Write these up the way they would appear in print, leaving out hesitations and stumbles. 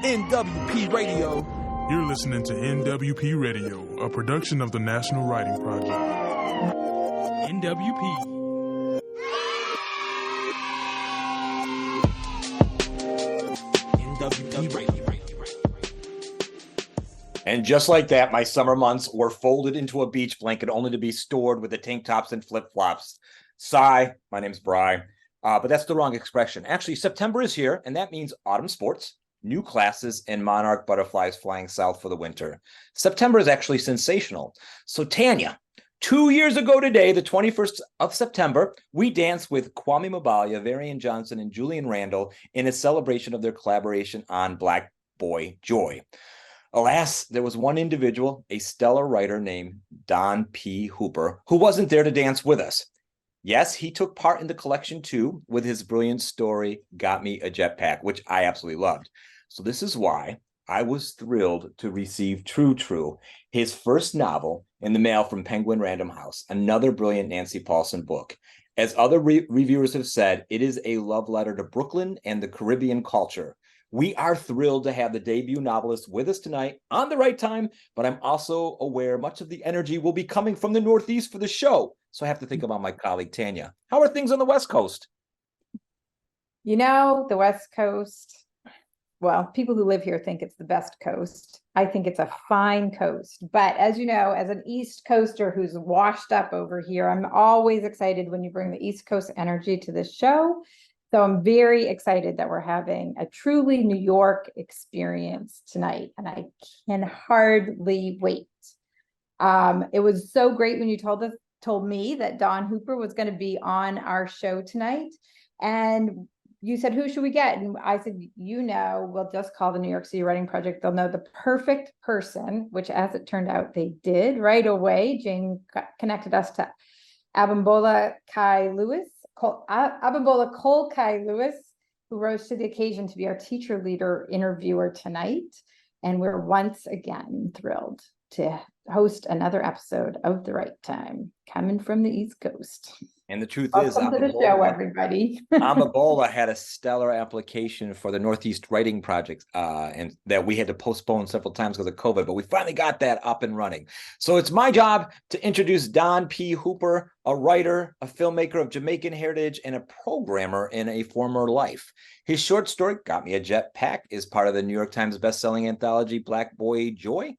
NWP Radio. You're listening to NWP Radio, a production of the National Writing Project. NWP. NWP Radio. And just like that, my summer months were folded into a beach blanket only to be stored with the tank tops and flip-flops. Sigh, my name's Bri. But that's the wrong expression. Actually, September is here, and that means autumn sports, new classes, and monarch butterflies flying south for the winter. September is actually sensational. So Tanya, 2 years ago today, the 21st of September, we danced with Kwame Mabalia, Varian Johnson, and Julian Randall in a celebration of their collaboration on Black Boy Joy. Alas, there was one individual, a stellar writer named Don P. Hooper, who wasn't there to dance with us. Yes, he took part in the collection too with his brilliant story, Got Me a Jetpack, which I absolutely loved. So this is why I was thrilled to receive True, his first novel, in the mail from Penguin Random House, another brilliant Nancy Paulson book. As other reviewers have said, it is a love letter to Brooklyn and the Caribbean culture. We are thrilled to have the debut novelist with us tonight on the right time, but I'm also aware much of the energy will be coming from the Northeast for the show. So I have to think about my colleague, Tanya. How are things on the West Coast? You know, the West Coast, well, people who live here think it's the best coast. I think it's a fine coast. But as you know, as an East Coaster who's washed up over here, I'm always excited when you bring the East Coast energy to this show. So I'm very excited that we're having a truly New York experience tonight, and I can hardly wait. It was so great when you told me that Don Hooper was going to be on our show tonight, and you said, who should we get? And I said, we'll just call the New York City Writing Project. They'll know the perfect person, which as it turned out, they did right away. Jane connected us to Abimbola Cole Kai-Lewis, who rose to the occasion to be our teacher leader interviewer tonight. And we're once again thrilled to host another episode of The Right Time, coming from the East Coast. And the truth Welcome is, to the show, everybody. Abimbola had a stellar application for the Northeast Writing Project, and that we had to postpone several times because of COVID, but we finally got that up and running. So it's my job to introduce Don P. Hooper, a writer, a filmmaker of Jamaican heritage, and a programmer in a former life. His short story, Got Me a Jetpack, is part of the New York Times bestselling anthology, Black Boy Joy.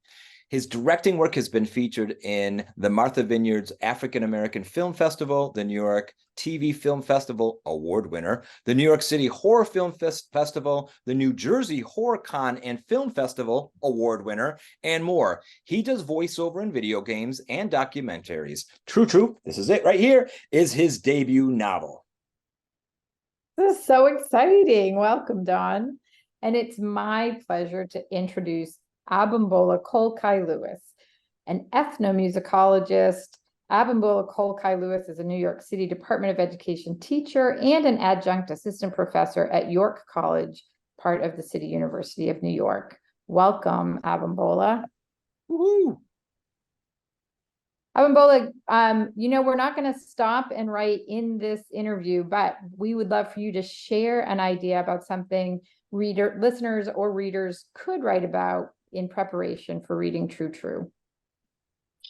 His directing work has been featured in the Martha Vineyard's African American Film Festival, the New York TV Film Festival award winner, the New York City Horror Film Festival, the New Jersey Horror Con and Film Festival award winner, and more. He does voiceover in video games and documentaries. True, this is it right here, is his debut novel. This is so exciting. Welcome, Don. And it's my pleasure to introduce Abimbola Cole Kai-Lewis, an ethnomusicologist. Abimbola Cole Kai-Lewis is a New York City Department of Education teacher and an adjunct assistant professor at York College, part of the City University of New York. Welcome, Abimbola. Woohoo! Abimbola, we're not going to stop and write in this interview, but we would love for you to share an idea about something listeners or readers could write about in preparation for reading True.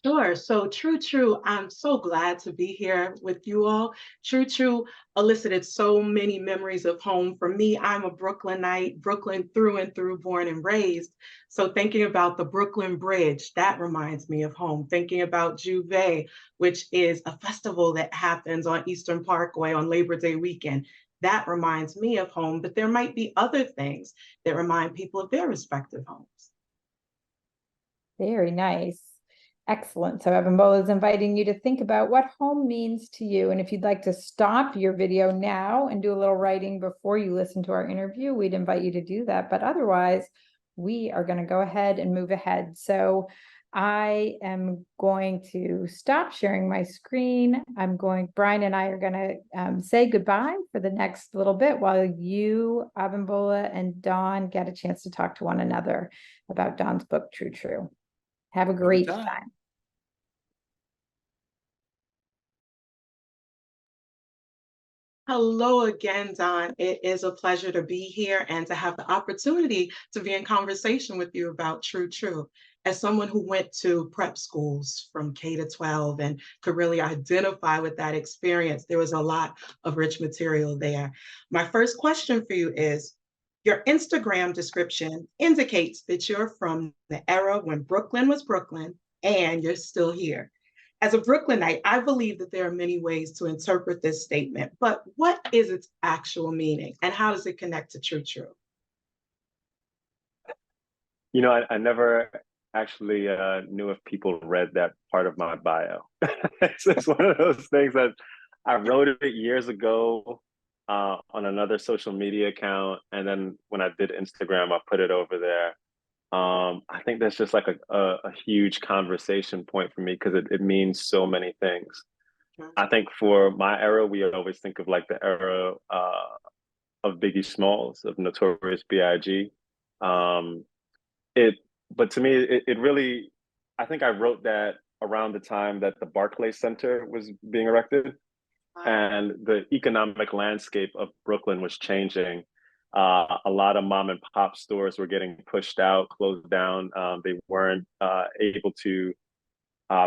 Sure. So True, I'm so glad to be here with you all. True elicited so many memories of home. For me, I'm a Brooklynite, Brooklyn through and through, born and raised. So thinking about the Brooklyn Bridge, that reminds me of home. Thinking about Juve, which is a festival that happens on Eastern Parkway on Labor Day weekend. That reminds me of home, but there might be other things that remind people of their respective homes. Very nice. Excellent. So Abimbola is inviting you to think about what home means to you. And if you'd like to stop your video now and do a little writing before you listen to our interview, we'd invite you to do that. But otherwise, we are going to go ahead and move ahead. So I am going to stop sharing my screen. Brian and I are going to say goodbye for the next little bit while you, Abimbola, and Don get a chance to talk to one another about Don's book, True. Have a great time. Hello again, Don. It is a pleasure to be here and to have the opportunity to be in conversation with you about True True. As someone who went to prep schools from K to 12 and could really identify with that experience, there was a lot of rich material there. My first question for you is, your Instagram description indicates that you're from the era when Brooklyn was Brooklyn and you're still here. As a Brooklynite, I believe that there are many ways to interpret this statement, but what is its actual meaning and how does it connect to True True? I never actually knew if people read that part of my bio. It's one of those things that I wrote it years ago on another social media account. And then when I did Instagram, I put it over there. I think that's just like a huge conversation point for me because it means so many things. I think for my era, we always think of like the era of Biggie Smalls, of Notorious B.I.G. It, but to me, it really, I think I wrote that around the time that the Barclays Center was being erected and the economic landscape of Brooklyn was changing. A lot of mom and pop stores were getting pushed out, closed down. They weren't able to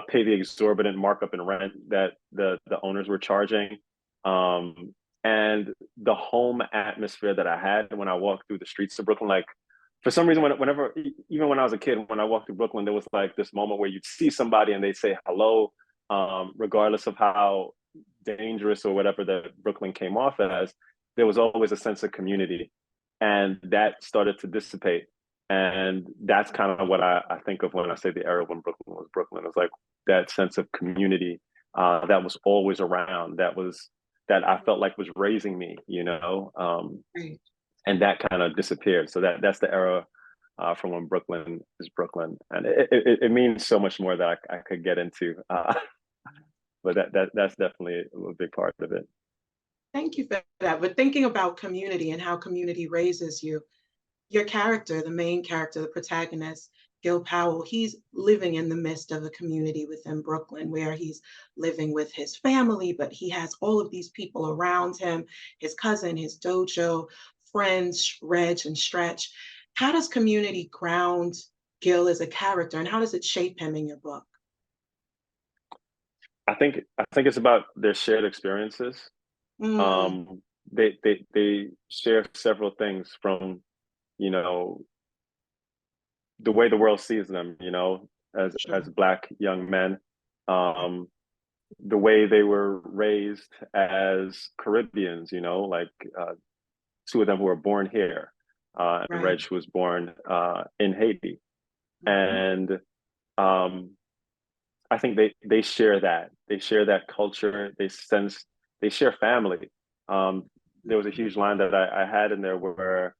pay the exorbitant markup in rent that the owners were charging. And the home atmosphere that I had when I walked through the streets of Brooklyn, like for some reason, whenever, even when I was a kid, when I walked through Brooklyn, there was like this moment where you'd see somebody and they say hello, regardless of how dangerous or whatever that Brooklyn came off as, there was always a sense of community. And that started to dissipate. And that's kind of what I think of when I say the era when Brooklyn was Brooklyn. It's like that sense of community that was always around, that I felt like was raising me, Right. and that kind of disappeared. So that's the era from when Brooklyn is Brooklyn. And it means so much more that I could get into. But that's definitely a big part of it. Thank you for that. But thinking about community and how community raises you, your character, the main character, the protagonist, Gil Powell, he's living in the midst of a community within Brooklyn where he's living with his family, but he has all of these people around him, his cousin, his dojo, friends, Reg and Stretch. How does community ground Gil as a character and how does it shape him in your book? I think it's about their shared experiences. Mm, They share several things from, you know, the way the world sees them, as sure. Black young men, the way they were raised as Caribbeans, like two of them who were born here, and Right. Reg was born in Haiti. Mhm. And I think they share that. They share that culture. They share family. There was a huge line that I had in there where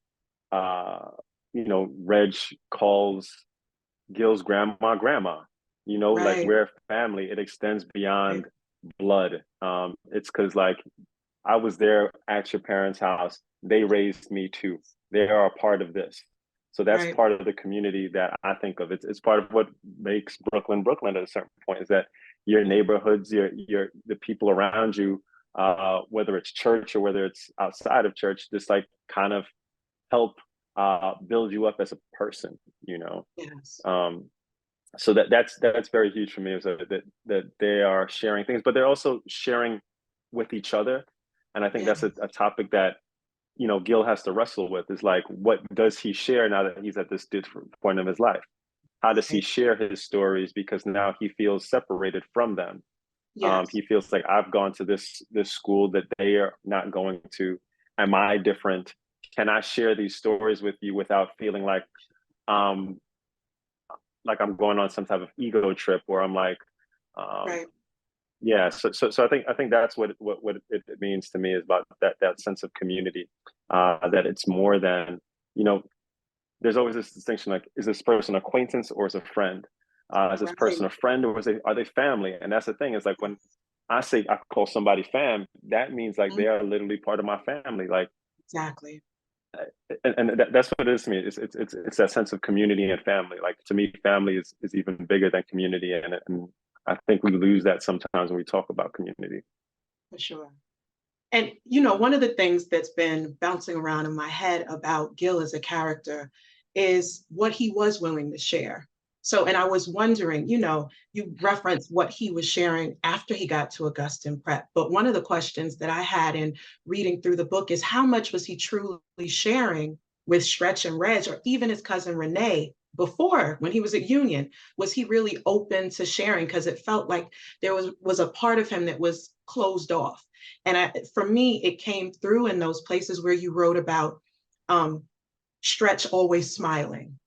uh, Reg calls Gil's grandma, like Right. we're family. It extends Right. beyond blood. It's because like I was there at your parents' house. They raised me too. They are a part of this. So that's Right. part of the community that I think of. It's part of what makes Brooklyn Brooklyn at a certain point is that your neighborhoods, your the people around you, whether it's church or whether it's outside of church, just like kind of help build you up as a person, you know. Yes. Um, so that's very huge for me is that they are sharing things, but they're also sharing with each other. And I think Yeah. that's a topic that Gil has to wrestle with is like, what does he share now that he's at this different point of his life? How does he Right. share his stories? Because now he feels separated from them. Yes. He feels like I've gone to this school that they are not going to. Am I different? Can I share these stories with you without feeling um, like I'm going on some type of ego trip where I'm like, um, Right. yeah. So I think that's what it means to me is about that sense of community. That it's more than you know. There's always this distinction like, is this person acquaintance or is a friend? Is this Right. person a friend or are they family? And that's the thing is like when I say I call somebody fam, that means like Mhm. they are literally part of my family. Like Exactly. and that's what it is to me. It's that sense of community and family. Like to me, family is even bigger than community, and I think we lose that sometimes when we talk about community. For sure. And, one of the things that's been bouncing around in my head about Gil as a character is what he was willing to share. So, and I was wondering, you referenced what he was sharing after he got to Augustine Prep. But one of the questions that I had in reading through the book is how much was he truly sharing with Stretch and Reg, or even his cousin Renee, before when he was at Union? Was he really open to sharing? Because it felt like there was a part of him that was closed off. And for me, it came through in those places where you wrote about Stretch always smiling,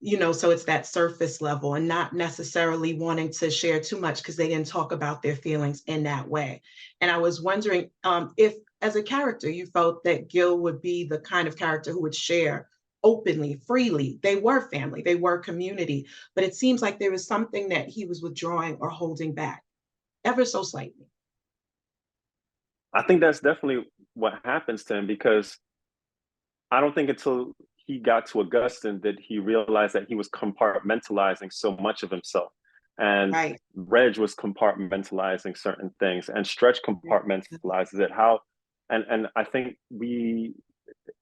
so it's that surface level and not necessarily wanting to share too much because they didn't talk about their feelings in that way. And I was wondering if, as a character, you felt that Gil would be the kind of character who would share openly, freely. They were family, they were community, but it seems like there was something that he was withdrawing or holding back ever so slightly. I think that's definitely what happens to him, because I don't think until he got to Augustine that he realized that he was compartmentalizing so much of himself. And Right. Reg was compartmentalizing certain things, and Stretch compartmentalizes it. And I think we,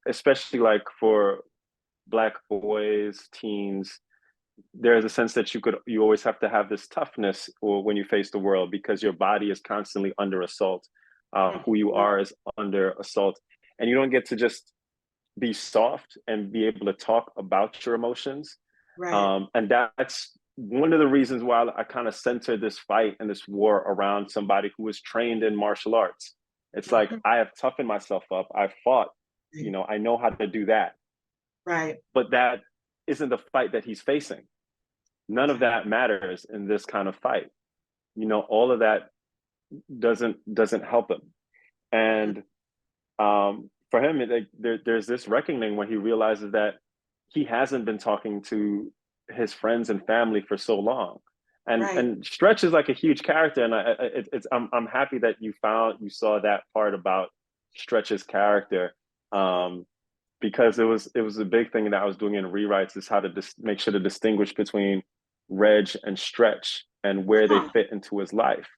especially like for Black boys, teens, there's a sense that you always have to have this toughness or when you face the world, because your body is constantly under assault. Who you are is under assault, and you don't get to just be soft and be able to talk about your emotions. Right. And that's one of the reasons why I kind of center this fight and this war around somebody who was trained in martial arts. It's like, I have toughened myself up. I've fought, I know how to do that. Right. But that isn't the fight that he's facing. None of that matters in this kind of fight. All of that doesn't help him. And for him, there's this reckoning when he realizes that he hasn't been talking to his friends and family for so long. And Stretch is like a huge character, and I'm happy that you saw that part about Stretch's character, because it was a big thing that I was doing in rewrites, is how to make sure to distinguish between Reg and Stretch and where they fit into his life.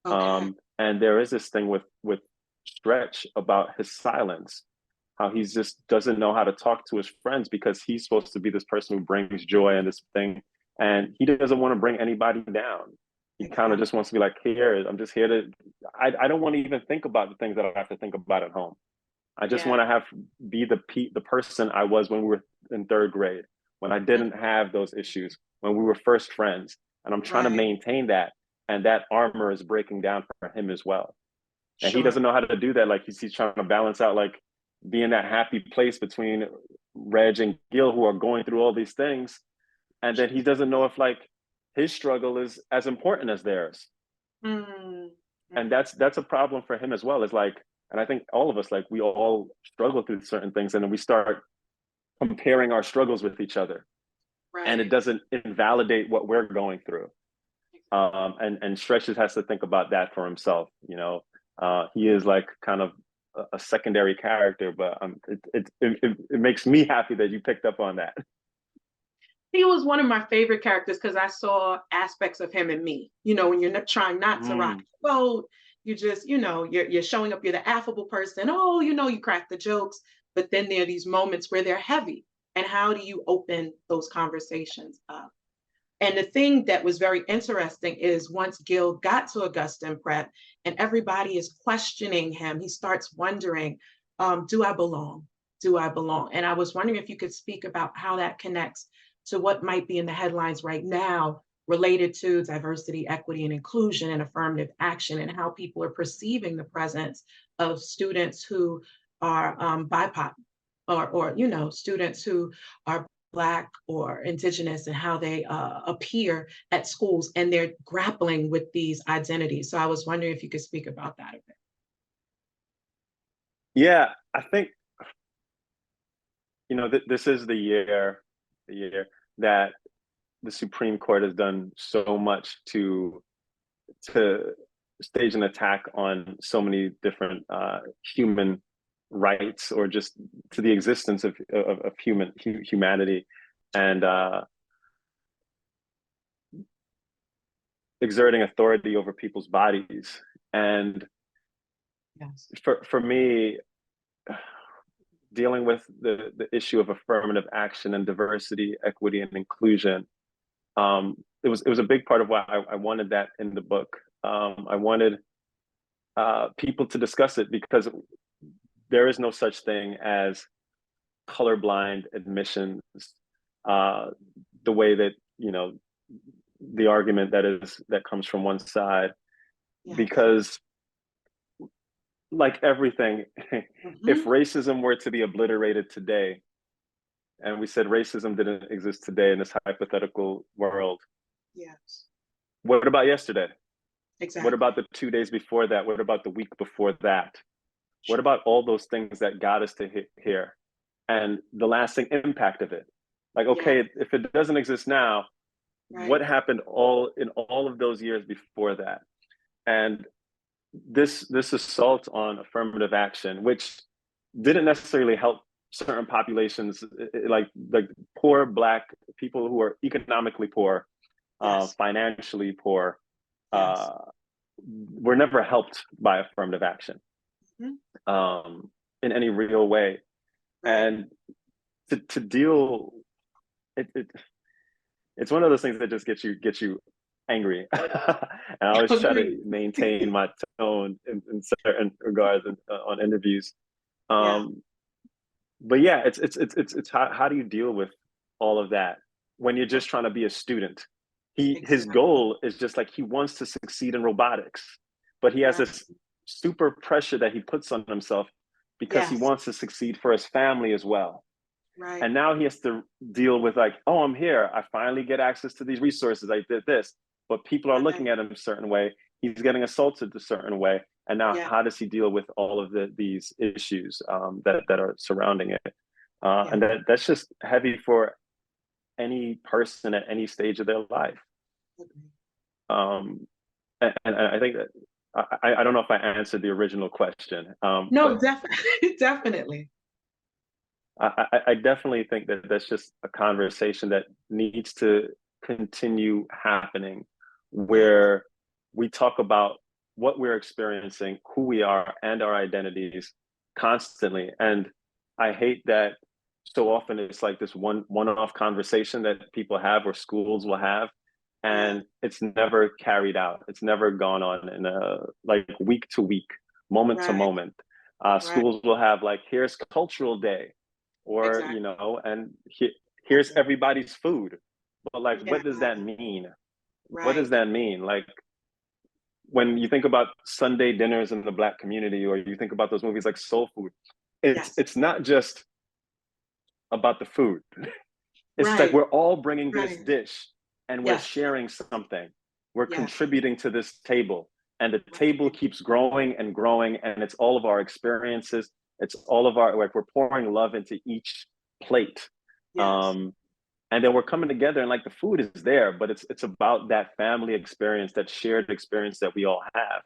Okay. And there is this thing with Stretch about his silence, how he just doesn't know how to talk to his friends, because he's supposed to be this person who brings joy and this thing, and he doesn't want to bring anybody down. He kind of just wants to be like, here, I'm just here to, I don't want to even think about the things that I have to think about at home. I just want to be the person I was when we were in third grade, when I didn't have those issues, when we were first friends. And I'm trying to maintain that. And that armor is breaking down for him as well. And he doesn't know how to do that. Like he's trying to balance out, like, be in that happy place between Reg and Gil, who are going through all these things. And then he doesn't know if like his struggle is as important as theirs. And that's a problem for him as well. It's like, and I think all of us, like, we all struggle through certain things, and then we start comparing our struggles with each other. And it doesn't invalidate what we're going through. And Stretch has to think about that for himself. He is like kind of a secondary character, but it makes me happy that you picked up on that. He was one of my favorite characters because I saw aspects of him in me. When you're not trying not to rock the boat, you just, you're showing up, you're the affable person. Oh, you crack the jokes, but then there are these moments where they're heavy. And how do you open those conversations up? And the thing that was very interesting is once Gil got to Augustine Prep and everybody is questioning him, he starts wondering, do I belong? Do I belong? And I was wondering if you could speak about how that connects to what might be in the headlines right now related to diversity, equity, and inclusion and affirmative action, and how people are perceiving the presence of students who are BIPOC or students who are Black or Indigenous, and how they appear at schools, and they're grappling with these identities. So I was wondering if you could speak about that a bit. Yeah, I think, this is the year that the Supreme Court has done so much to stage an attack on so many different human rights, or just to the existence of humanity, and exerting authority over people's bodies. And Yes. For me, dealing with the issue of affirmative action and diversity, equity, and inclusion, it was a big part of why I wanted that in the book. I wanted people to discuss it because there is no such thing as colorblind admissions, the way that, the argument that comes from one side, Yes. because like everything, if racism were to be obliterated today, and we said racism didn't exist today in this hypothetical world, yes, what about yesterday? exactly. What about the 2 days before that? What about the week before that? What about all those things that got us to here and the lasting impact of it? Like, okay, if it doesn't exist now, what happened in all of those years before that? And this assault on affirmative action, which didn't necessarily help certain populations, like poor Black people who are economically poor, financially poor, were never helped by affirmative action in any real way. And to deal, it's one of those things that just gets you angry. And I always try to maintain my tone in certain regards on interviews. But yeah, it's how do you deal with all of that when you're just trying to be a student? His goal is just like, he wants to succeed in robotics, but he has this super pressure that he puts on himself because he wants to succeed for his family as well. Right. And now he has to deal with like, oh, I'm here. I finally get access to these resources. I did this, but people are looking at him a certain way. He's getting assaulted a certain way. And now how does he deal with all of these issues that are surrounding it? And that's just heavy for any person at any stage of their life. And I think that I don't know if I answered the original question. No, definitely, definitely. I definitely think that that's just a conversation that needs to continue happening, where we talk about what we're experiencing, who we are, and our identities constantly. And I hate that so often it's like this one-off conversation that people have or schools will have, and it's never carried out. It's never gone on in like week to week, moment to moment. Schools will have like, here's cultural day, or and here's everybody's food. But like, what does that mean? What does that mean? Like, when you think about Sunday dinners in the Black community, or you think about those movies like Soul Food, it's not just about the food. It's like we're all bringing this dish and we're sharing something. We're contributing to this table, and the table keeps growing and growing, and it's all of our experiences. It's all of our, like, we're pouring love into each plate. And then we're coming together, and like, the food is there, but it's about that family experience, that shared experience that we all have.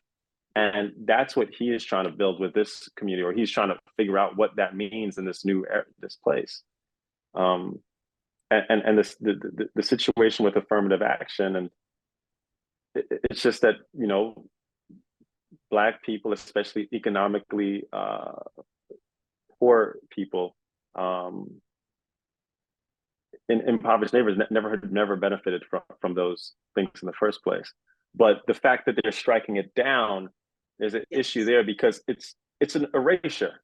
And that's what he is trying to build with this community, or he's trying to figure out what that means in this new this place. And this the situation with affirmative action, and it's just that, Black people, especially economically poor people, in impoverished neighborhoods, never benefited from those things in the first place. But the fact that they're striking it down, there's an issue there, because it's an erasure.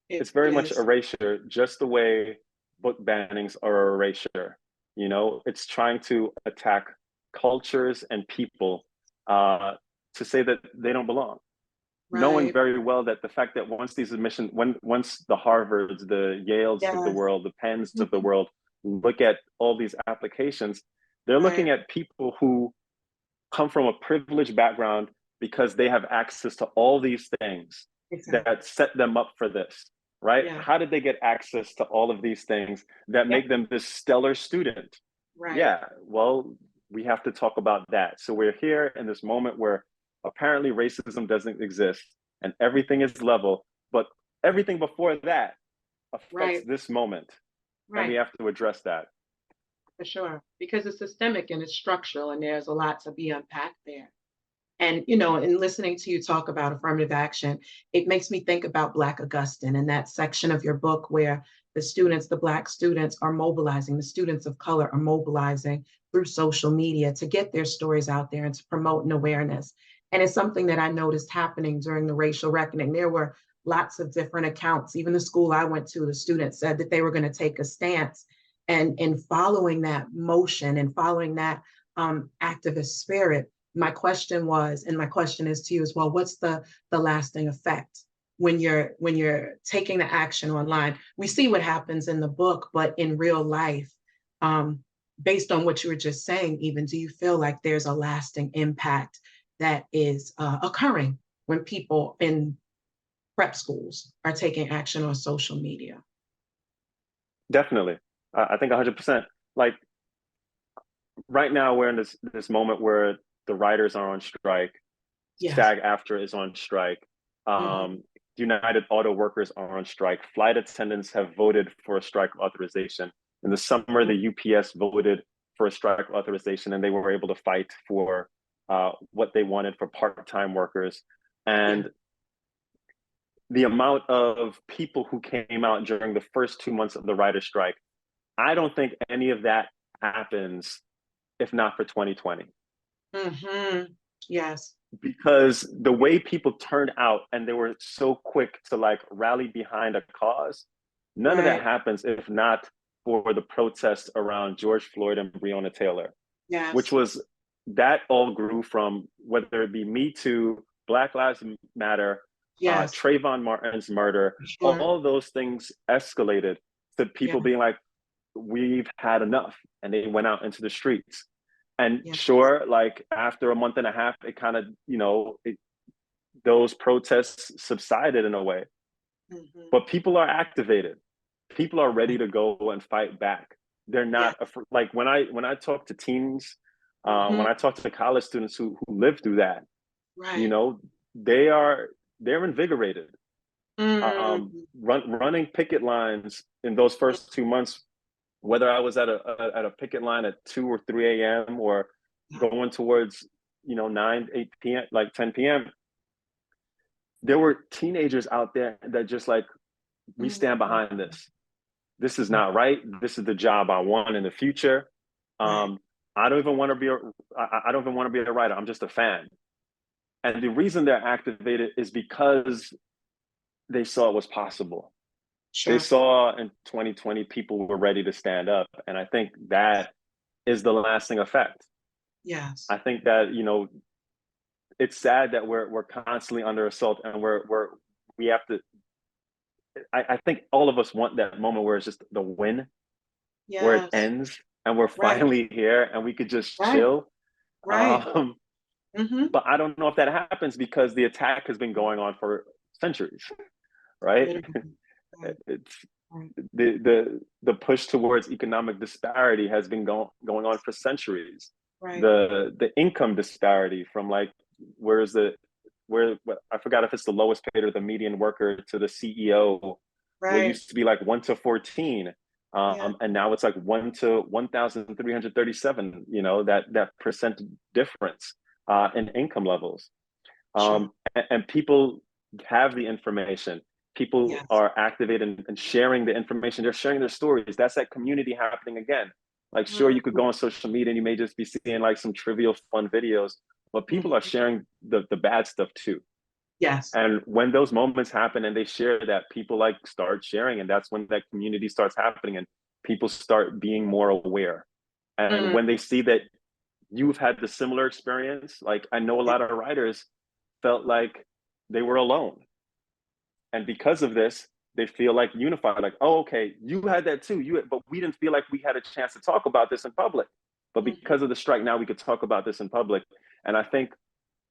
It's very much erasure, just the way book bannings are erasure. It's trying to attack cultures and people to say that they don't belong. Knowing very well that the fact that once these admissions, once the Harvards, the Yales of the world, the Penns of the world look at all these applications, they're looking at people who come from a privileged background because they have access to all these things that set them up for this, right? How did they get access to all of these things that make them this stellar student? Yeah, well, we have to talk about that. So we're here in this moment where apparently racism doesn't exist and everything is level, but everything before that affects this moment. And we have to address that. For sure, because it's systemic and it's structural, and there's a lot to be unpacked there. And, in listening to you talk about affirmative action, it makes me think about Black Augustine and that section of your book where the Black students are mobilizing, the students of color are mobilizing through social media to get their stories out there and to promote an awareness. And it's something that I noticed happening during the racial reckoning. There were lots of different accounts. Even the school I went to, the students said that they were going to take a stance. And in following that motion and following that activist spirit, my question was, and my question is to you as well, what's the lasting effect when you're taking the action online? We see what happens in the book, but in real life, based on what you were just saying, even, do you feel like there's a lasting impact that is occurring when people in prep schools are taking action on social media? Definitely. I think 100%. Like right now, we're in this moment where the writers are on strike. Yes. SAG-AFTRA is on strike. United Auto Workers are on strike. Flight attendants have voted for a strike authorization. In the summer, the UPS voted for a strike authorization, and they were able to fight for what they wanted for part-time workers. And the amount of people who came out during the first 2 months of the writer's strike, I don't think any of that happens if not for 2020. Yes. Because the way people turned out and they were so quick to like rally behind a cause, none of that happens if not for the protests around George Floyd and Breonna Taylor. Yes. Which was, that all grew from, whether it be Me Too, Black Lives Matter, Trayvon Martin's murder, all those things escalated to people being like, we've had enough. And they went out into the streets. And sure, like after a month and a half, it kind of, those protests subsided in a way. But people are activated. People are ready to go and fight back. They're not like when I talk to teens, when I talk to college students who live through that, they're invigorated. Running picket lines in those first 2 months, whether I was at a picket line at 2 or 3 a.m. or going towards 9, 8 p.m., like 10 p.m., there were teenagers out there that just like, we stand behind this. This is not right. This is the job I want in the future. I don't even want to be a writer. I'm just a fan. And the reason they're activated is because they saw it was possible. They saw in 2020 people were ready to stand up, and I think that is the lasting effect. Yes, I think that it's sad that we're constantly under assault, and we have to. I think all of us want that moment where it's just the win, where it ends, and we're finally here, and we could just chill. But I don't know if that happens because the attack has been going on for centuries, right? It's the push towards economic disparity has been going on for centuries. The income disparity from like where I forgot if it's the lowest paid or the median worker to the CEO, where it used to be like 1 to 14, and now it's like 1 to 1,337. That percent difference in income levels, and people have the information. People are activated and sharing the information. They're sharing their stories. That's that community happening again. Like, sure, you could go on social media and you may just be seeing like some trivial fun videos, but people are sharing the bad stuff too. Yes. And when those moments happen and they share that, people like start sharing, and that's when that community starts happening and people start being more aware. And when they see that you've had the similar experience, like I know a lot of writers felt like they were alone. And because of this, they feel like unified, like, oh, okay, you had that too. But we didn't feel like we had a chance to talk about this in public. But because of the strike, now we could talk about this in public. And I think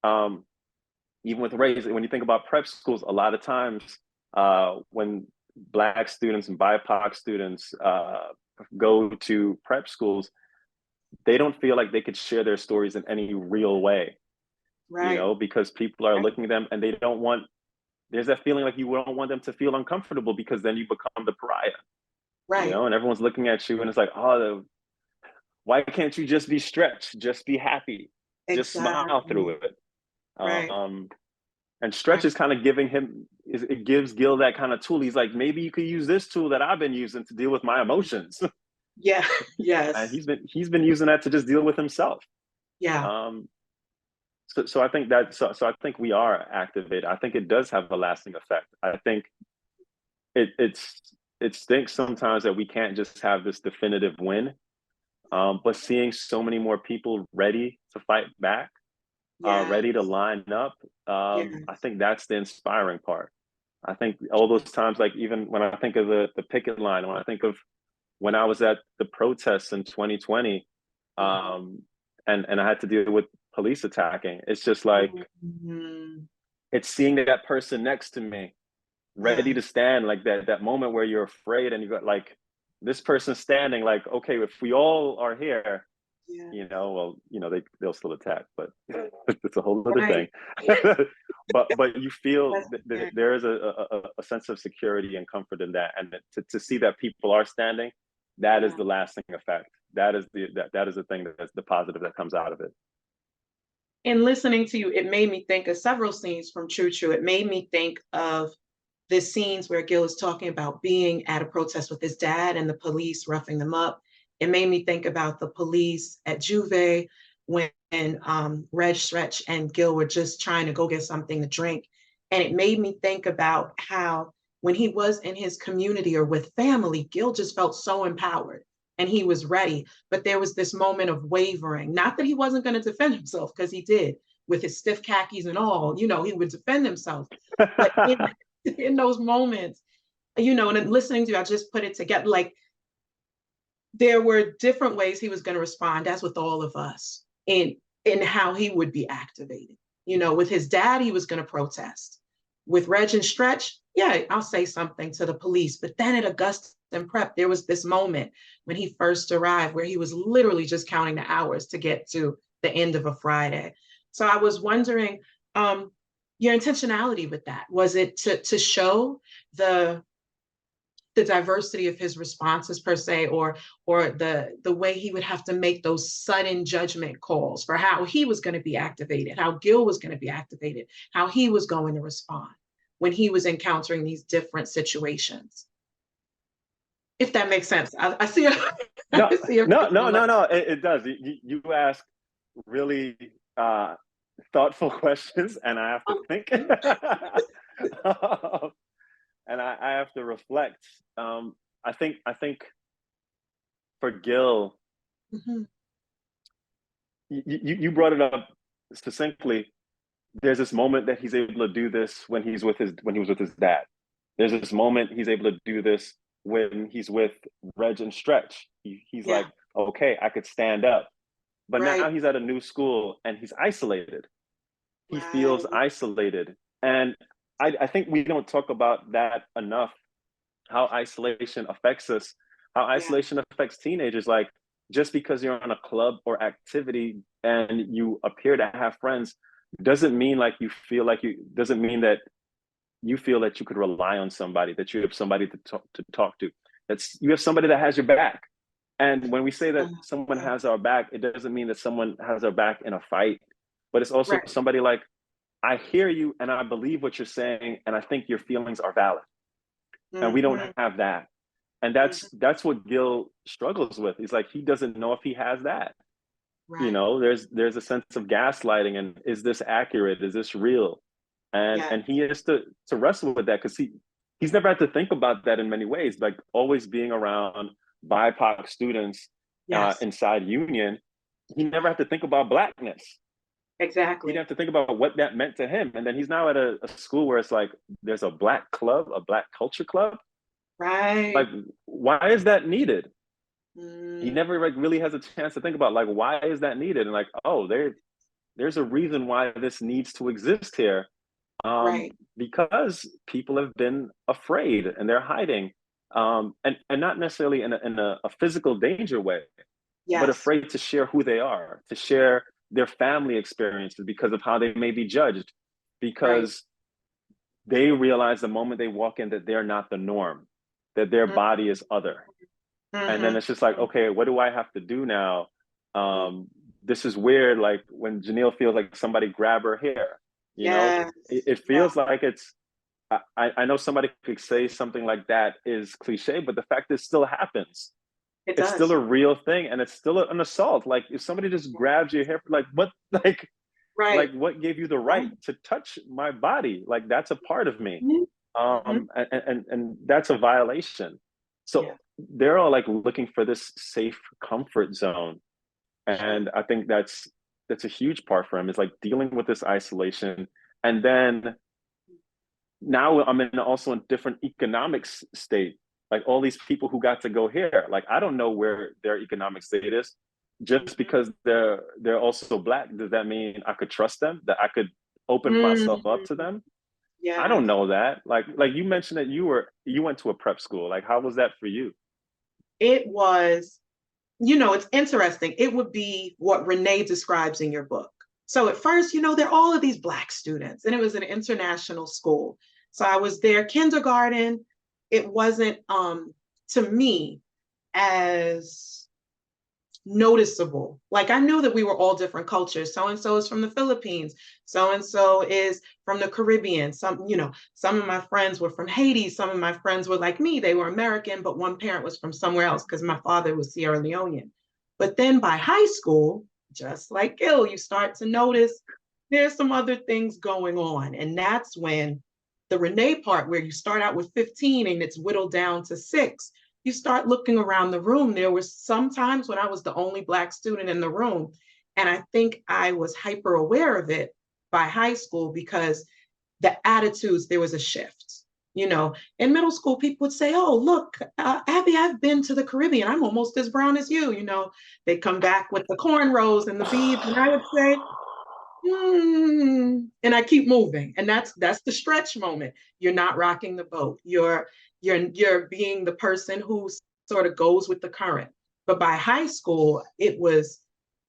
even with race, when you think about prep schools, a lot of times when Black students and BIPOC students go to prep schools, they don't feel like they could share their stories in any real way, because people are looking at them and they don't want. There's that feeling like you don't want them to feel uncomfortable because then you become the pariah, and everyone's looking at you and it's like, oh, why can't you just be stretched? Just be happy. Just smile through it. Right. And Stretch Right. is kind of giving him, it gives Gil that kind of tool. He's like, maybe you could use this tool that I've been using to deal with my emotions. Yeah. And Yes. he's been using that to just deal with himself. Yeah. So I think that so I think we are activated. I think it does have a lasting effect. I think it stinks sometimes that we can't just have this definitive win. But seeing so many more people ready to fight back, Yeah. ready to line up, I Yes. think that's the inspiring part. I think all those times, like even when I think of the picket line, when I think of when I was at the protests in 2020, and I had to deal with police attacking, it's just like Mhm. it's seeing that person next to me ready Yeah. to stand, like that moment where you're afraid and you got like this person standing, like, okay, if we all are here, Yeah. well, they'll still attack, but it's a whole other thing. Right. But you feel That's scary. there is a sense of security and comfort in that, and to see that people are standing, that is Yeah. the lasting effect. That is the thing that's the positive that comes out of it. In listening to you, it made me think of several scenes from True True. It made me think of the scenes where Gil is talking about being at a protest with his dad and the police roughing them up. It made me think about the police at Juve when Reg Stretch and Gil were just trying to go get something to drink. And it made me think about how when he was in his community or with family, Gil just felt so empowered and he was ready. But there was this moment of wavering. Not that he wasn't going to defend himself, because he did with his stiff khakis and all, he would defend himself. But in those moments, and in listening to you, I just put it together. Like there were different ways he was going to respond, as with all of us, in how he would be activated. With his dad, he was going to protest. With Reg and Stretch, yeah, I'll say something to the police. But then at Augusta and Prep, there was this moment when he first arrived where he was literally just counting the hours to get to the end of a Friday. So I was wondering, your intentionality with that. Was it to show the diversity of his responses per se, or the way he would have to make those sudden judgment calls for how he was going to be activated, how Gil was going to be activated, how he was going to respond when he was encountering these different situations? If that makes sense. I see it. No, I see it. no. It does. You ask really thoughtful questions, and I have to think, and I have to reflect. I think for Gil, Mm-hmm. you brought it up succinctly. There's this moment that he's able to do this when he was with his dad. There's this moment he's able to do this when he's with Reg and Stretch. He's Yeah. like, okay, I could stand up. But Right. now he's at a new school and he's isolated. He Right. feels isolated. And I think we don't talk about that enough, how isolation affects us, how Yeah. isolation affects teenagers. Like, just because you're on a club or activity and you appear to have friends doesn't mean doesn't mean that you feel that you could rely on somebody, that you have somebody to talk to. You have somebody that has your back. And when we say that someone Yeah. has our back, it doesn't mean that someone has our back in a fight, but it's also Right. somebody like, I hear you and I believe what you're saying, and I think your feelings are valid. And we don't Mm-hmm. have that. And that's what Gil struggles with. He's like, he doesn't know if he has that. Right. There's a sense of gaslighting, and is this accurate? Is this real? And Yeah. and he has to wrestle with that, because he's never had to think about that in many ways. Like always being around BIPOC students Yes. inside Union, he never had to think about Blackness. He Exactly. didn't have to think about what that meant to him. And then he's now at a school where it's like there's a Black club, a Black culture club. Like, Right. why is that needed? He Mm, never like really has a chance to think about, like, why is that needed? And like, oh, there's a reason why this needs to exist here. right. Because people have been afraid and they're hiding, and not necessarily in a physical danger way, but Yes. afraid to share who they are, to share their family experiences because of how they may be judged, Right. because they realize the moment they walk in that they're not the norm, that their body is other. And then Mm-hmm. it's just like, okay, what do I have to do now? This is weird. Like when Janelle feels like somebody grab her hair. You know, Yes. it feels like it's, I know somebody could say something like that is cliche, but the fact is, it still happens. It It's still does. a real thing, and it's still an assault. Like if somebody just grabs your hair, like what, Right. like what gave you the right to touch my body? Like that's a part of me. Mhm. And that's a violation. Yeah. So they're all like looking for this safe comfort zone, Sure. and I think that's a huge part for him, is like dealing with this isolation. And then now I'm in also a different economic state. Like all these people who got to go here, like I don't know where their economic state is. Just Mhm. because they're also Black, does that mean I could trust them? That I could open myself up Mm. to them? I don't Yes. know that. Like you mentioned that you went to a prep school. Like how was that for you? It was, it's interesting. It would be what Renee describes in your book. So at first, there are all of these Black students, and it was an international school. So I was there kindergarten. It wasn't, to me, as noticeable. Like I knew that we were all different cultures. So and so is from the Philippines. So and so is from the Caribbean. Some of my friends were from Haiti. Some of my friends were like me. They were American, but one parent was from somewhere else because my father was Sierra Leonean. But then by high school, just like Gil, you start to notice there's some other things going on. And that's when the Renee part, where you start out with 15 and it's whittled down to 6, you start looking around the room. There was some times when I was the only Black student in the room. And I think I was hyper aware of it by high school because the attitudes, there was a shift. In middle school, people would say, oh, look, Abby, I've been to the Caribbean. I'm almost as brown as you. They come back with the cornrows and the beads. And I would say, and I keep moving. And that's the stretch moment. You're not rocking the boat. You're being the person who sort of goes with the current. But by high school, it was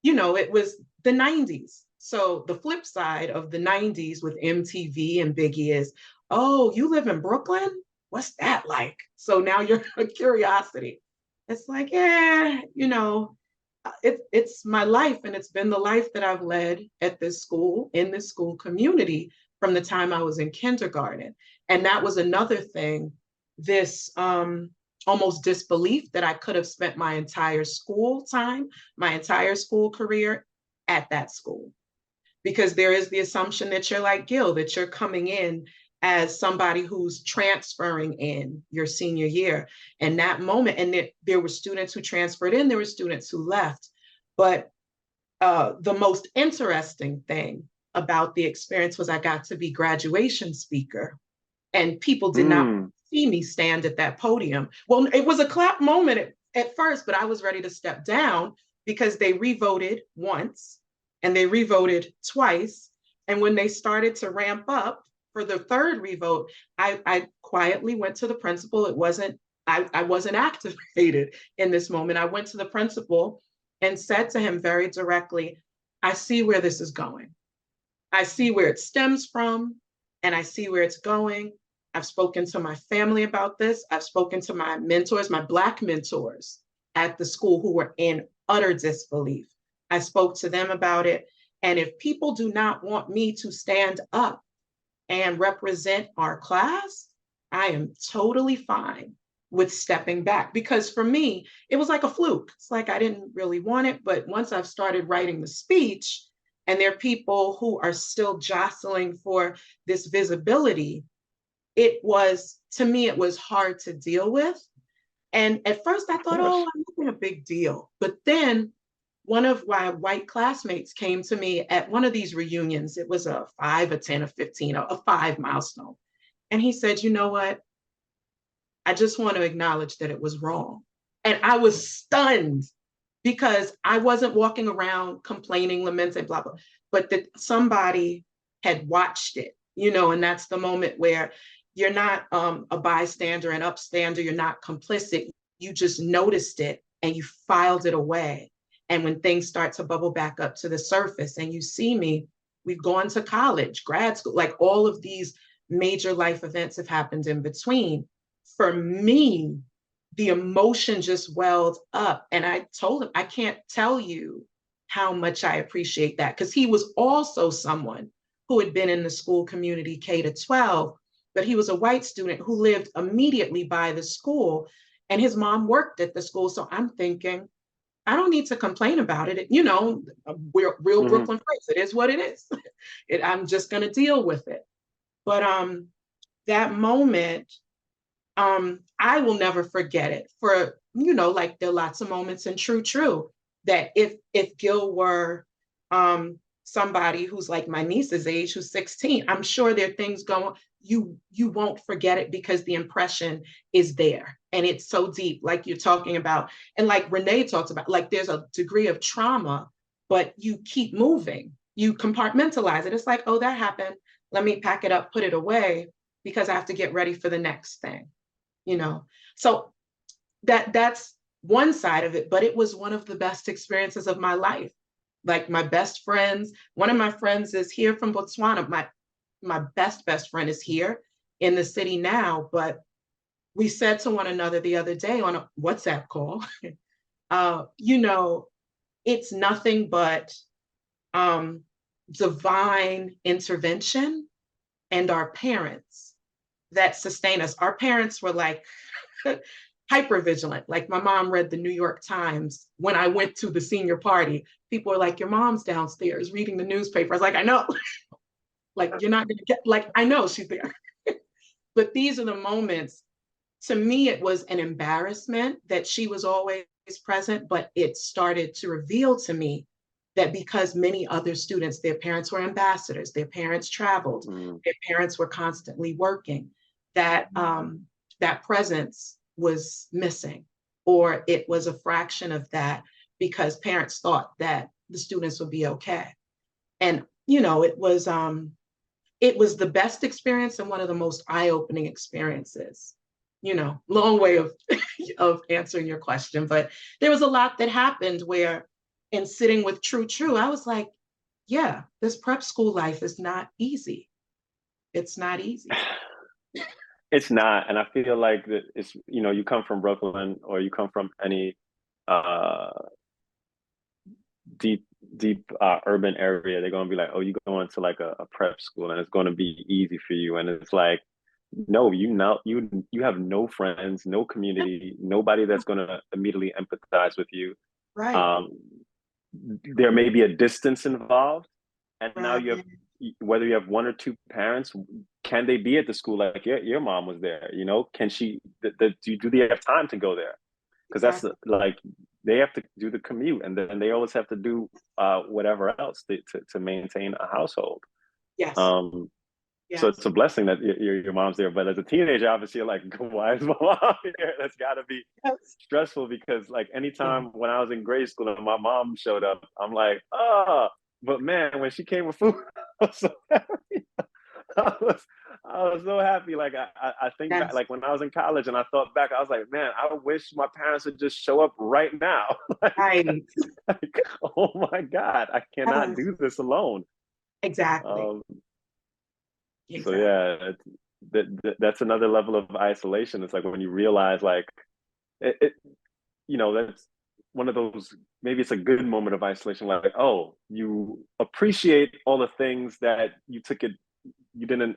the 90s. So the flip side of the 90s with MTV and Biggie is, oh, you live in Brooklyn? What's that like? So now you're a curiosity. It's like, yeah, it's my life, and it's been the life that I've led at this school, in this school community, from the time I was in kindergarten. And that was another thing, this almost disbelief that I could have spent my entire school time, my entire school career at that school. Because there is the assumption that you're like Gil, that you're coming in as somebody who's transferring in your senior year. And that moment, and there were students who transferred in, there were students who left. But the most interesting thing about the experience was I got to be graduation speaker, and people did not see me stand at that podium. Well, it was a clap moment at first, but I was ready to step down because they revoted once and they revoted twice. And when they started to ramp up for the third revote, I quietly went to the principal. I wasn't activated in this moment. I went to the principal and said to him very directly, I see where this is going. I see where it stems from, and I see where it's going. I've spoken to my family about this. I've spoken to my mentors, my Black mentors at the school, who were in utter disbelief. I spoke to them about it. And if people do not want me to stand up and represent our class, I am totally fine with stepping back. Because for me, it was like a fluke. It's like I didn't really want it. But once I've started writing the speech, and there are people who are still jostling for this visibility, to me, it was hard to deal with. And at first I thought, oh, I'm making a big deal. But then one of my white classmates came to me at one of these reunions. It was a 5, a 10, a 15, a 5 milestone. And he said, you know what? I just want to acknowledge that it was wrong. And I was stunned because I wasn't walking around complaining, lamenting, blah, blah, but that somebody had watched it, and that's the moment where you're not a bystander, an upstander, you're not complicit. You just noticed it and you filed it away. And when things start to bubble back up to the surface and you see me, we've gone to college, grad school, like all of these major life events have happened in between. For me, the emotion just welled up. And I told him, I can't tell you how much I appreciate that, because he was also someone who had been in the school community K to 12, but he was a white student who lived immediately by the school, and his mom worked at the school. So I'm thinking, I don't need to complain about it. You know, we're real Brooklyn phrase. It is what it is. I'm just going to deal with it. But that moment, I will never forget it. For, you know, like there are lots of moments in True that if Gil were somebody who's like my niece's age, who's 16, I'm sure there are things going, you won't forget it because the impression is there and it's so deep, like you're talking about. And like Renee talks about, like there's a degree of trauma, but you keep moving, you compartmentalize it. It's like, oh, that happened. Let me pack it up, put it away, because I have to get ready for the next thing, you know? So that's one side of it, but it was one of the best experiences of my life. Like my best friends, one of my friends is here from Botswana. My best friend is here in the city now, but we said to one another the other day on a WhatsApp call, you know, it's nothing but divine intervention and our parents that sustain us. Our parents were like hyper vigilant. Like my mom read the New York Times when I went to the senior party. People were like, your mom's downstairs reading the newspaper. I was like, I know. Like, you're not gonna get, like, I know she's there. But these are the moments. To me, it was an embarrassment that she was always present, but it started to reveal to me that because many other students, their parents were ambassadors, their parents traveled, their parents were constantly working, that that presence was missing, or it was a fraction of that because parents thought that the students would be okay. And, you know, it was the best experience and one of the most eye-opening experiences. You know, long way of of answering your question, but there was a lot that happened where, in sitting with True, I was like, yeah, this prep school life is not easy. It's not easy. It's not, and I feel like that it's, you know, you come from Brooklyn or you come from any deep urban area, they're gonna be like, oh, you going to like a prep school and it's gonna be easy for you, and it's like, no, you have no friends, no community, nobody that's gonna immediately empathize with you. Right. There may be a distance involved, and now Right. you have, whether you have one or two parents, can they be at the school like your mom was there? You know, can she? Do they have time to go there? Because that's like they have to do the commute, and then they always have to do whatever else to maintain a household. Yes. So it's a blessing that your mom's there. But as a teenager, obviously, you're like, why is my mom here? That's got to be stressful, because like anytime when I was in grade school and my mom showed up, I'm like, oh, but man, when she came with food, I was so happy. I was so happy. Like I think back, like when I was in college and I thought back, I was like, man, I wish my parents would just show up right now. like, oh my God, I cannot do this alone. Exactly. So yeah, that's another level of isolation. It's like when you realize, like, you know, that's one of those, maybe it's a good moment of isolation, like, oh, you appreciate all the things that you didn't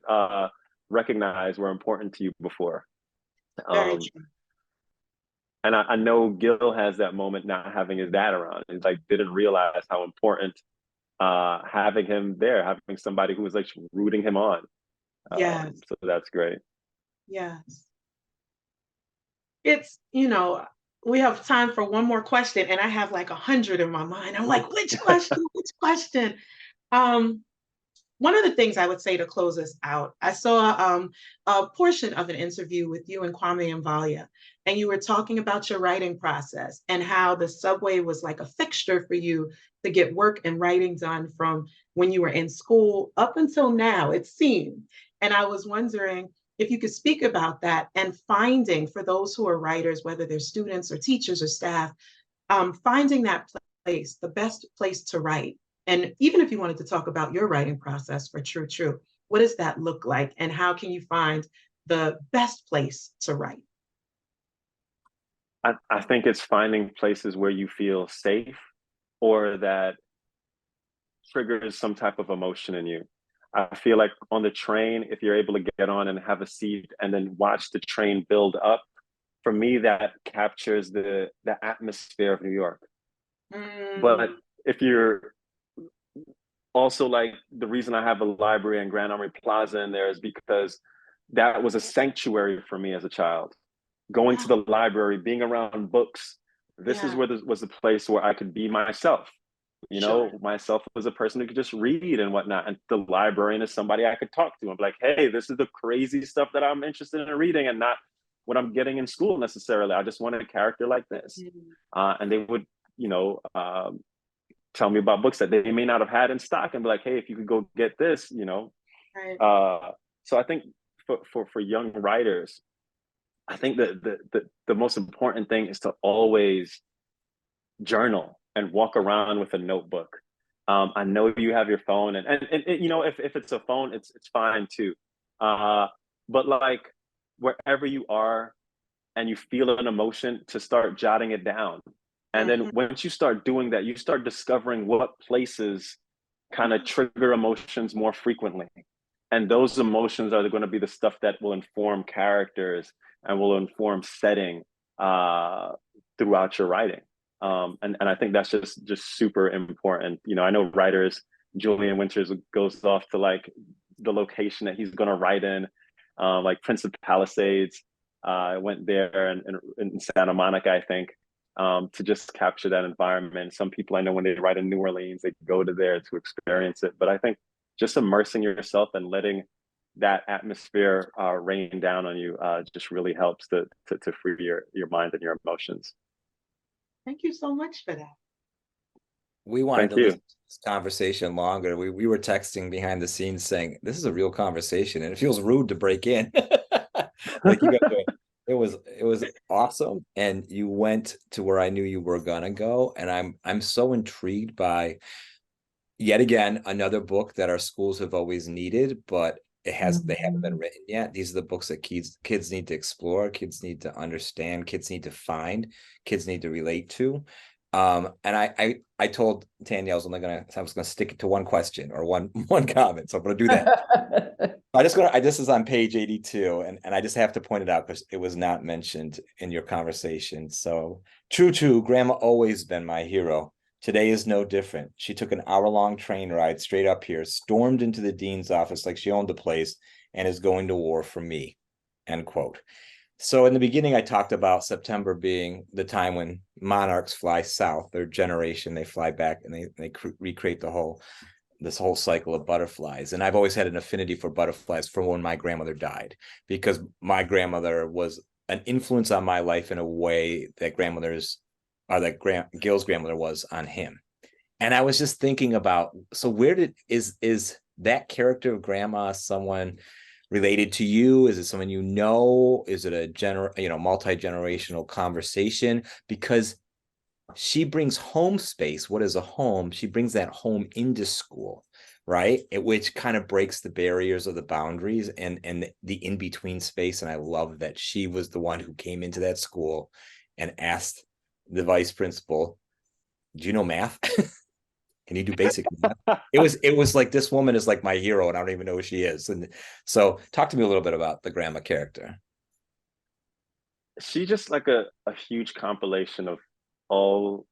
recognize were important to you before. Very true. And I know Gil has that moment not having his dad around. He's like, didn't realize how important having him there, having somebody who was like rooting him on. Yes. So that's great. Yes. It's, you know, we have time for one more question, and I have like 100 in my mind. I'm like, which question? Which question? One of the things I would say to close us out, I saw a portion of an interview with you and Kwame Mvalia, and you were talking about your writing process and how the subway was like a fixture for you to get work and writing done from when you were in school up until now, it seemed. And I was wondering if you could speak about that and finding, for those who are writers, whether they're students or teachers or staff, finding that place, the best place to write. And even if you wanted to talk about your writing process for True, what does that look like? And how can you find the best place to write? I think it's finding places where you feel safe or that triggers some type of emotion in you. I feel like on the train, if you're able to get on and have a seat and then watch the train build up, for me, that captures the atmosphere of New York. But if you're also like, the reason I have a library in Grand Armory Plaza in there is because that was a sanctuary for me as a child. Going to the library, being around books, this is where this was a place where I could be myself. You know, myself as a person who could just read and whatnot. And the librarian is somebody I could talk to and be like, hey, this is the crazy stuff that I'm interested in reading and not what I'm getting in school necessarily. I just wanted a character like this. And they would, you know, tell me about books that they may not have had in stock and be like, hey, if you could go get this, you know. So I think for young writers, I think that the most important thing is to always journal and walk around with a notebook. I know you have your phone, and you know, if it's a phone, it's fine too. But like, wherever you are and you feel an emotion, to start jotting it down. And then once you start doing that, you start discovering what places kind of trigger emotions more frequently. And those emotions are going to be the stuff that will inform characters and will inform setting throughout your writing. And I think that's just super important. You know, I know writers, Julian Winters goes off to like the location that he's going to write in, like Prince of Palisades. I went there in Santa Monica, I think, to just capture that environment. Some people I know, when they write in New Orleans, they go to there to experience it. But I think just immersing yourself and letting that atmosphere rain down on you just really helps to free your mind and your emotions. Thank you so much for that. We wanted to listen to this conversation longer. We were texting behind the scenes saying, this is a real conversation, and it feels rude to break in. Like, you guys it was awesome. And you went to where I knew you were gonna go. And I'm so intrigued by, yet again, another book that our schools have always needed, but they haven't been written yet. These are the books that kids need to explore, kids need to understand, kids need to find, kids need to relate to. And I told Tanya I was gonna stick it to one question or one comment. So I'm gonna do that. This is on page 82, and I just have to point it out because it was not mentioned in your conversation. So true, Grandma always been my hero. Today is no different. She took an hour-long train ride straight up here, stormed into the dean's office like she owned the place, and is going to war for me, end quote. So in the beginning, I talked about September being the time when monarchs fly south, their generation, they fly back and they recreate this whole cycle of butterflies. And I've always had an affinity for butterflies from when my grandmother died, because my grandmother was an influence on my life in a way that Gil's grandmother was on him. And I was just thinking about, so is that character of Grandma someone related to you? Is it someone you know? Is it a multi-generational conversation? Because she brings home space. What is a home? She brings that home into school, right? Which kind of breaks the barriers of the boundaries and the in-between space. And I love that she was the one who came into that school and asked the vice principal, do you know math? Can you do basic math? It was like, this woman is like my hero and I don't even know who she is. And so talk to me a little bit about the grandma character. She's just like a huge compilation of all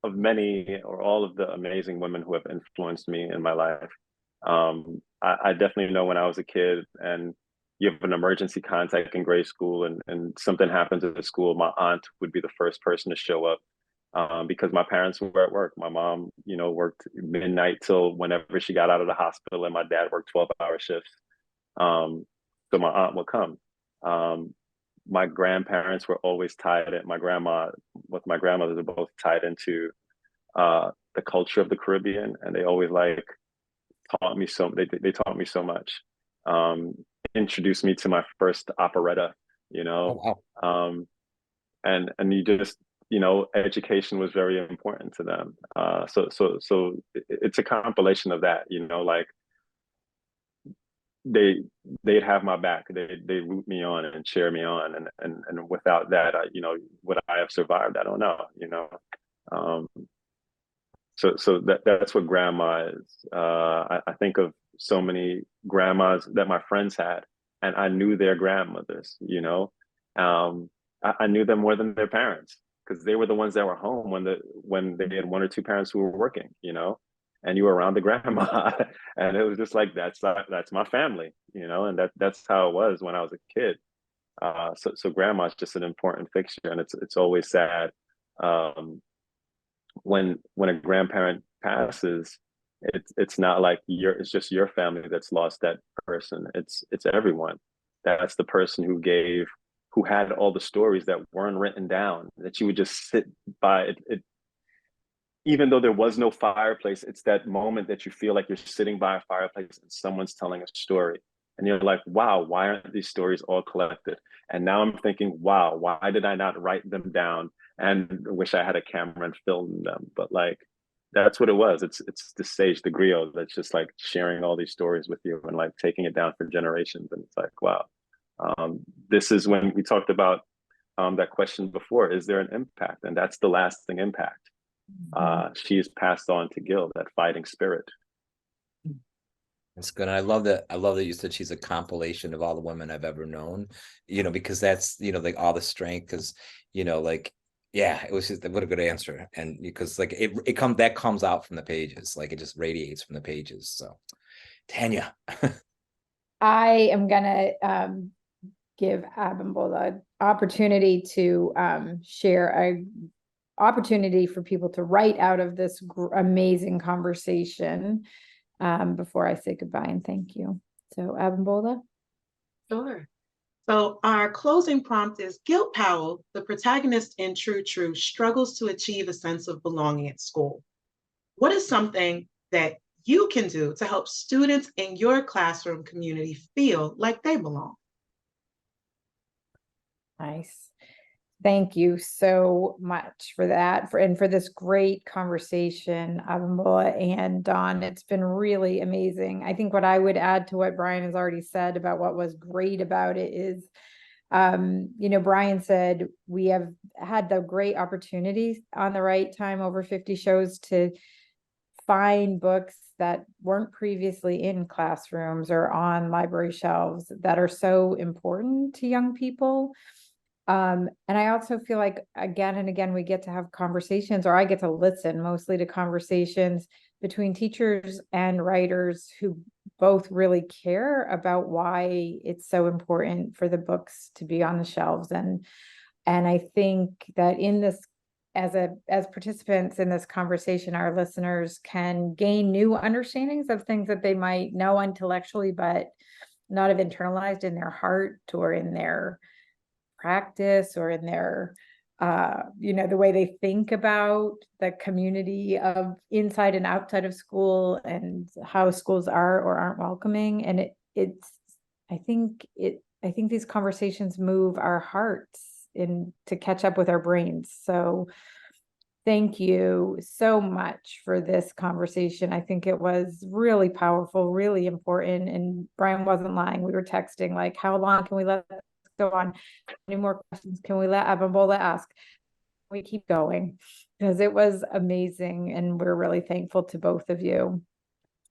of the amazing women who have influenced me in my life. I definitely know when I was a kid and you have an emergency contact in grade school and something happens at the school, my aunt would be the first person to show up because my parents were at work. My mom, worked midnight till whenever she got out of the hospital, and my dad worked 12-hour shifts. So my aunt would come. My grandparents were always tied in. My grandmother are both tied into the culture of the Caribbean, and they always taught me they taught me so much. Introduced me to my first operetta, Oh, wow. And you just, education was very important to them. So it's a compilation of that, they'd have my back. They root me on and cheer me on, and without that, would I have survived? I don't know. So that's what grandma is. I think of so many grandmas that my friends had, and I knew their grandmothers, I knew them more than their parents, because they were the ones that were home when they had one or two parents who were working, and you were around the grandma. And it was just like, that's my family, and that's how it was when I was a kid. So grandma's just an important fixture, and it's always sad when a grandparent passes. It's not like it's just your family that's lost that person. It's everyone. That's the person who had all the stories that weren't written down, that you would just sit by it. Even though there was no fireplace, it's that moment that you feel like you're sitting by a fireplace and someone's telling a story. And you're like, wow, why aren't these stories all collected? And now I'm thinking, wow, why did I not write them down and wish I had a camera and filmed them? But like, that's what it was. It's the sage, the griot, that's just like sharing all these stories with you and like taking it down for generations. And it's like, wow. This is when we talked about that question before, is there an impact? And that's the lasting impact. She is passed on to Gil, that fighting spirit. That's good. And I love that you said she's a compilation of all the women I've ever known, because that's, like all the strength, because, yeah, it was just, what a good answer. And because like that comes out from the pages, like it just radiates from the pages. So Tanya. I am gonna give Abimbola opportunity to share a opportunity for people to write out of this amazing conversation before I say goodbye and thank you. So Abimbola. Sure. So our closing prompt is: Gil Powell, the protagonist in True True, struggles to achieve a sense of belonging at school. What is something that you can do to help students in your classroom community feel like they belong? Nice. Thank you so much for that, for this great conversation, Abimbola and Dawn. It's been really amazing. I think what I would add to what Brian has already said about what was great about it is, Brian said we have had the great opportunity on the Right Time over 50 shows to find books that weren't previously in classrooms or on library shelves that are so important to young people. And I also feel like again and again, we get to have conversations, or I get to listen mostly to conversations between teachers and writers who both really care about why it's so important for the books to be on the shelves. And I think that in this, as participants in this conversation, our listeners can gain new understandings of things that they might know intellectually, but not have internalized in their heart or in their practice or in their the way they think about the community of inside and outside of school and how schools are or aren't welcoming. And I think these conversations move our hearts to catch up with our brains. So thank you so much for this conversation. I think it was really powerful, really important. And Brian wasn't lying. We were texting like, how long can we let this go on? Any more questions can we let Abimbola ask? We keep going because it was amazing. And we're really thankful to both of you.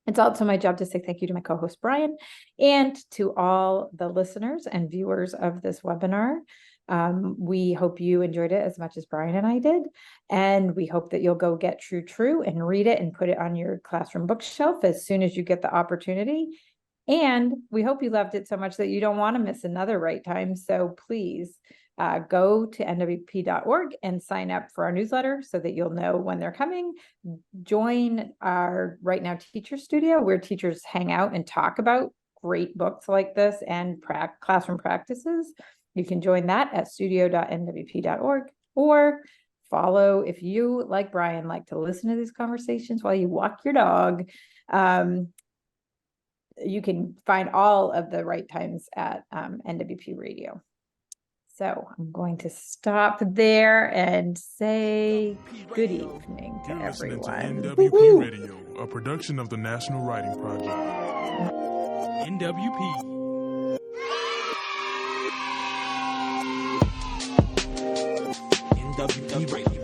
It's also my job to say thank you to my co-host Brian and to all the listeners and viewers of this webinar. We hope you enjoyed it as much as Brian and I did. And we hope that you'll go get True True and read it and put it on your classroom bookshelf as soon as you get the opportunity. And we hope you loved it so much that you don't want to miss another Right Time. So please go to nwp.org and sign up for our newsletter so that you'll know when they're coming. Join our Right Now Teacher Studio, where teachers hang out and talk about great books like this and classroom practices. You can join that at studio.nwp.org, or follow, if you, like Brian, like to listen to these conversations while you walk your dog. You can find all of the Right Times at NWP Radio. So I'm going to stop there and say good evening to You're listening to everyone. NWP Radio, a production of the National Writing Project. NWP. NWP Radio.